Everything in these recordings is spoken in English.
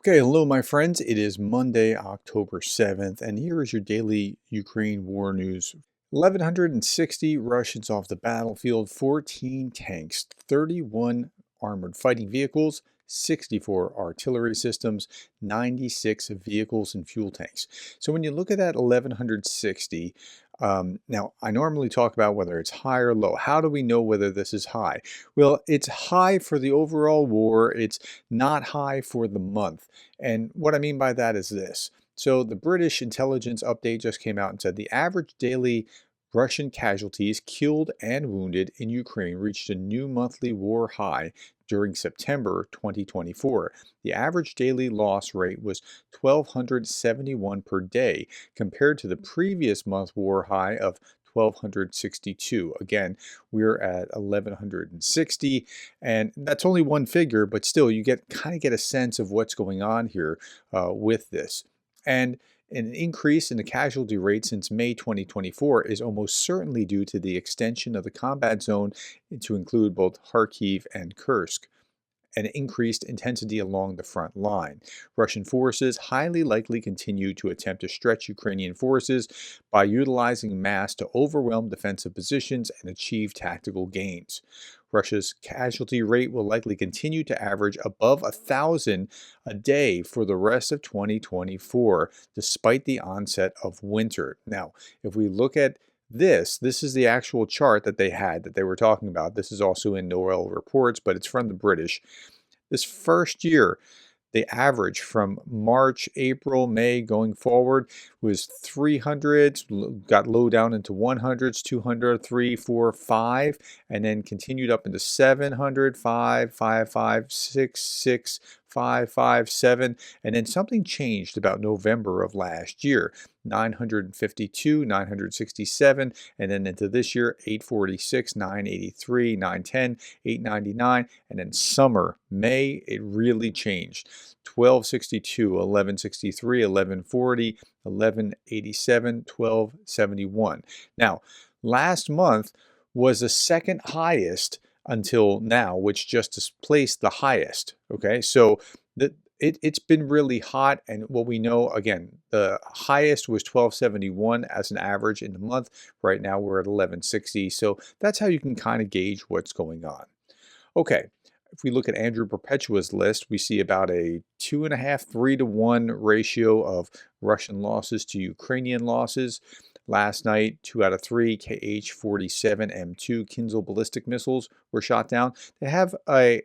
Okay, hello, my friends. It is Monday, October 7th, and here is your daily Ukraine war news. 1,160 Russians off the battlefield, 14 tanks, 31 armored fighting vehicles, 64 artillery systems, 96 vehicles and fuel tanks. So when you look at that 1,160, now I normally talk about whether it's high or low. How do we know whether this is high? Well, it's high for the overall war. It's not high for the month. And what I mean by that is this. So the British intelligence update just came out and said the average daily Russian casualties killed and wounded in Ukraine reached a new monthly war high during September 2024. The average daily loss rate was 1,271 per day, compared to the previous month war high of 1,262. Again, we're at 1,160, and that's only one figure, but still, you kind of get a sense of what's going on here with this. And an increase in the casualty rate since May 2024 is almost certainly due to the extension of the combat zone to include both Kharkiv and Kursk, and increased intensity along the front line. Russian forces highly likely continue to attempt to stretch Ukrainian forces by utilizing mass to overwhelm defensive positions and achieve tactical gains. Russia's casualty rate will likely continue to average above 1,000 a day for the rest of 2024, despite the onset of winter. Now, if we look at this is the actual chart that they were talking about. This is also in Noel reports, but it's from the British. This first year, the average from March, April, May going forward was 300s, got low down into 100s, 200, 3, 4, 5, and then continued up into 700, 5, 5, 5, 6, 6, 5, 5, 7, and then something changed about November of last year. 952, 967, and then into this year, 846, 983, 910, 899, and then summer, May, it really changed. 1262, 1163, 1140, 1187, 1271. Now, last month was the second highest until now, which just displaced the highest. Okay, so it's been really hot, and what we know, again, the highest was 1271 as an average in the month. Right now we're at 1160, so that's how you can kind of gauge what's going on. Okay, if we look at Andrew Perpetua's list, we see about a 2.5, 3-to-1 ratio of Russian losses to Ukrainian losses. Last night, 2 out of 3 KH-47M2 Kinzhal ballistic missiles were shot down. They have a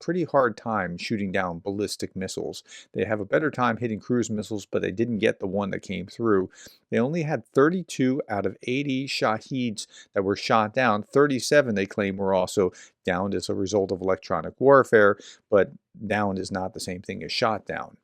pretty hard time shooting down ballistic missiles. They have a better time hitting cruise missiles, but they didn't get the one that came through. They only had 32 out of 80 Shaheds that were shot down. 37, they claim, were also downed as a result of electronic warfare, but downed is not the same thing as shot down.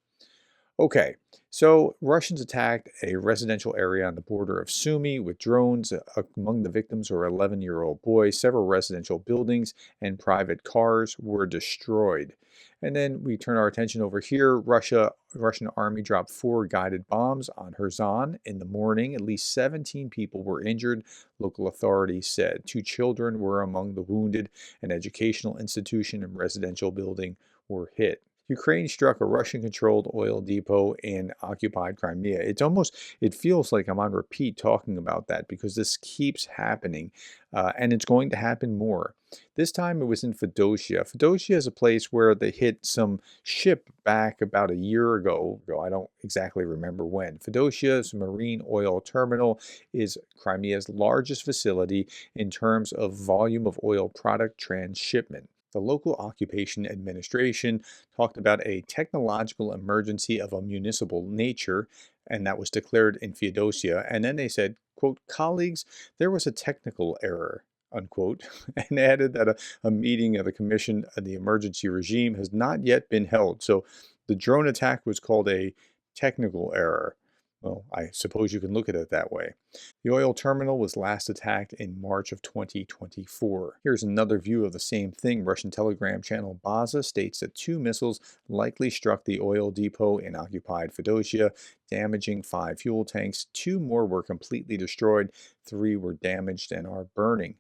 Okay, so Russians attacked a residential area on the border of Sumy with drones. Among the victims were 11-year-old boys. Several residential buildings and private cars were destroyed. And then we turn our attention over here. Russian army dropped 4 guided bombs on Kherson in the morning. At least 17 people were injured, local authorities said. 2 children were among the wounded. An educational institution and residential building were hit. Ukraine struck a Russian-controlled oil depot in occupied Crimea. It feels like I'm on repeat talking about that because this keeps happening, and it's going to happen more. This time it was in Feodosia. Feodosia is a place where they hit some ship back about a year ago. I don't exactly remember when. Feodosia's marine oil terminal is Crimea's largest facility in terms of volume of oil product transshipment. The local occupation administration talked about a technological emergency of a municipal nature, and that was declared in Feodosia. And then they said, quote, colleagues, there was a technical error, unquote, and added that a meeting of the commission of the emergency regime has not yet been held. So the drone attack was called a technical error. Well, I suppose you can look at it that way. The oil terminal was last attacked in March of 2024. Here's another view of the same thing. Russian telegram channel Baza states that 2 missiles likely struck the oil depot in occupied Feodosia, damaging 5 fuel tanks. 2 more were completely destroyed. 3 were damaged and are burning.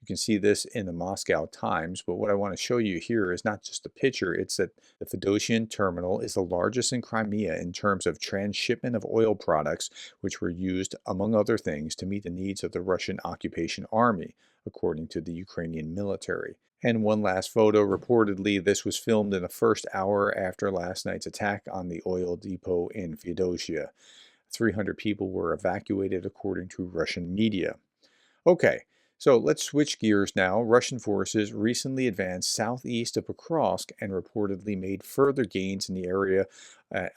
You can see this in the Moscow Times, but what I want to show you here is not just a picture, it's that the Feodosia terminal is the largest in Crimea in terms of transshipment of oil products, which were used, among other things, to meet the needs of the Russian occupation army, according to the Ukrainian military. And one last photo, reportedly this was filmed in the first hour after last night's attack on the oil depot in Feodosia. 300 people were evacuated according to Russian media. Okay, so let's switch gears now. Russian forces recently advanced southeast of Pokrovsk and reportedly made further gains in the area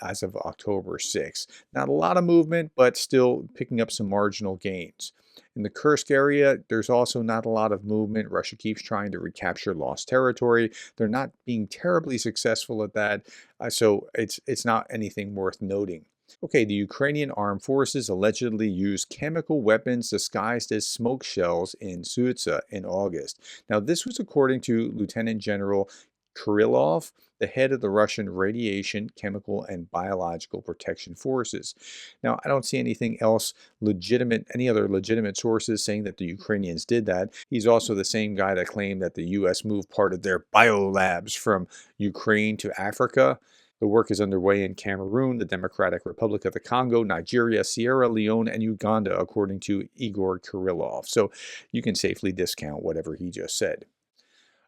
as of October 6th. Not a lot of movement, but still picking up some marginal gains. In the Kursk area, there's also not a lot of movement. Russia keeps trying to recapture lost territory. They're not being terribly successful at that, so it's not anything worth noting. Okay, the Ukrainian armed forces allegedly used chemical weapons disguised as smoke shells in Sudzha in August. Now, this was according to Lieutenant General Kirillov, the head of the Russian Radiation, Chemical, and Biological Protection Forces. Now, I don't see anything else legitimate, any other legitimate sources saying that the Ukrainians did that. He's also the same guy that claimed that the U.S. moved part of their biolabs from Ukraine to Africa. The work is underway in Cameroon, the Democratic Republic of the Congo, Nigeria, Sierra Leone, and Uganda, according to Igor Kirillov. So you can safely discount whatever he just said.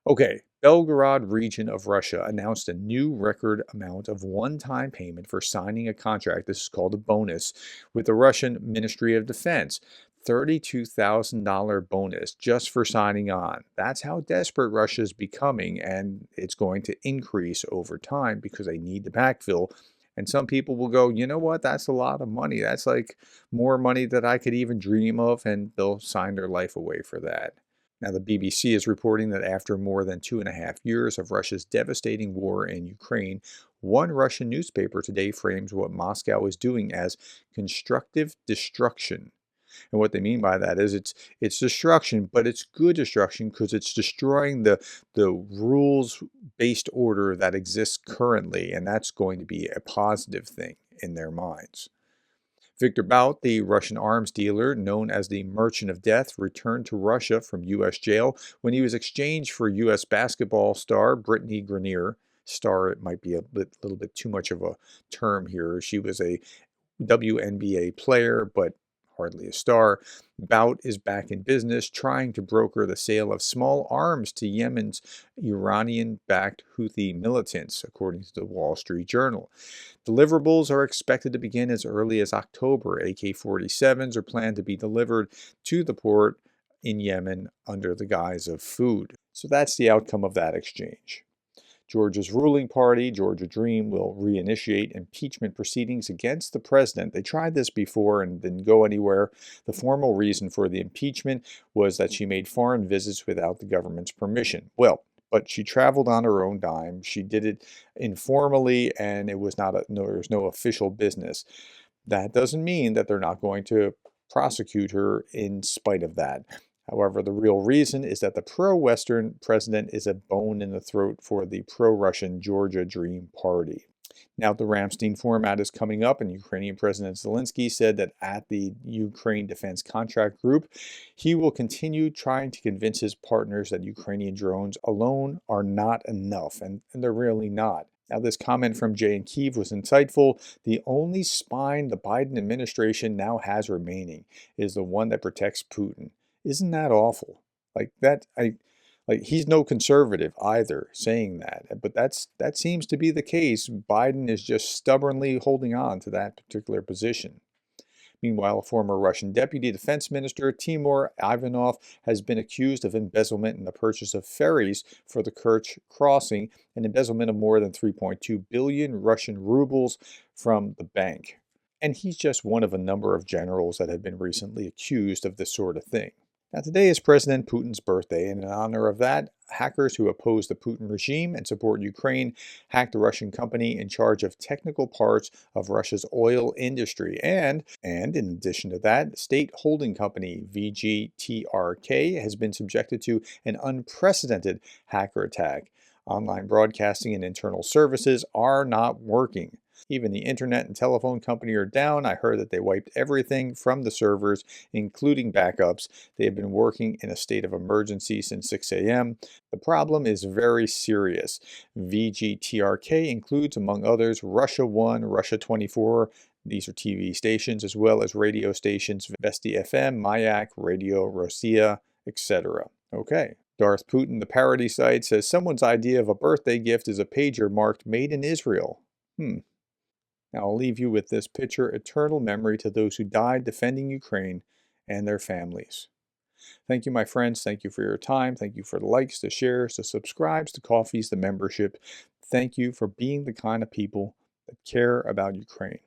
Okay, Belgorod region of Russia announced a new record amount of one-time payment for signing a contract, this is called a bonus, with the Russian Ministry of Defense. $32,000 bonus just for signing on. That's how desperate Russia is becoming, and it's going to increase over time because they need the backfill. And some people will go, you know what, that's a lot of money. That's like more money than I could even dream of, and they'll sign their life away for that. Now, the BBC is reporting that after more than 2.5 years of Russia's devastating war in Ukraine, one Russian newspaper today frames what Moscow is doing as constructive destruction. And what they mean by that is it's destruction, but it's good destruction because it's destroying the rules-based order that exists currently, and that's going to be a positive thing in their minds. Viktor Bout, the Russian arms dealer known as the Merchant of Death, returned to Russia from U.S. jail when he was exchanged for U.S. basketball star Brittany Griner. Star, it might be a little bit too much of a term here. She was a WNBA player, but hardly a star. Bout is back in business, trying to broker the sale of small arms to Yemen's Iranian-backed Houthi militants, according to the Wall Street Journal. Deliverables are expected to begin as early as October. AK-47s are planned to be delivered to the port in Yemen under the guise of food. So that's the outcome of that exchange. Georgia's ruling party, Georgia Dream, will reinitiate impeachment proceedings against the president. They tried this before and didn't go anywhere. The formal reason for the impeachment was that she made foreign visits without the government's permission. Well, but she traveled on her own dime. She did it informally, and it was there was no official business. That doesn't mean that they're not going to prosecute her in spite of that. However, the real reason is that the pro-Western president is a bone in the throat for the pro-Russian Georgia Dream Party. Now, the Ramstein format is coming up, and Ukrainian President Zelensky said that at the Ukraine Defense Contract Group, he will continue trying to convince his partners that Ukrainian drones alone are not enough, and they're really not. Now, this comment from Jay in Kyiv was insightful. The only spine the Biden administration now has remaining is the one that protects Putin. Isn't that awful? Like that, he's no conservative either saying that, but that seems to be the case. Biden is just stubbornly holding on to that particular position. Meanwhile, former Russian Deputy Defense Minister Timur Ivanov has been accused of embezzlement in the purchase of ferries for the Kerch crossing, an embezzlement of more than 3.2 billion Russian rubles from the bank. And he's just one of a number of generals that have been recently accused of this sort of thing. Now, today is President Putin's birthday, and in honor of that, hackers who oppose the Putin regime and support Ukraine hacked a Russian company in charge of technical parts of Russia's oil industry. And in addition to that, state holding company VGTRK has been subjected to an unprecedented hacker attack. Online broadcasting and internal services are not working. Even the internet and telephone company are down. I heard that they wiped everything from the servers, including backups. They have been working in a state of emergency since 6 a.m. The problem is very serious. VGTRK includes, among others, Russia 1, Russia 24. These are TV stations, as well as radio stations, Vesti FM, Mayak, Radio Rossiya, etc. Okay. Darth Putin, the parody site, says someone's idea of a birthday gift is a pager marked Made in Israel. Now I'll leave you with this picture: eternal memory to those who died defending Ukraine and their families. Thank you, my friends. Thank you for your time. Thank you for the likes, the shares, the subscribes, the coffees, the membership. Thank you for being the kind of people that care about Ukraine.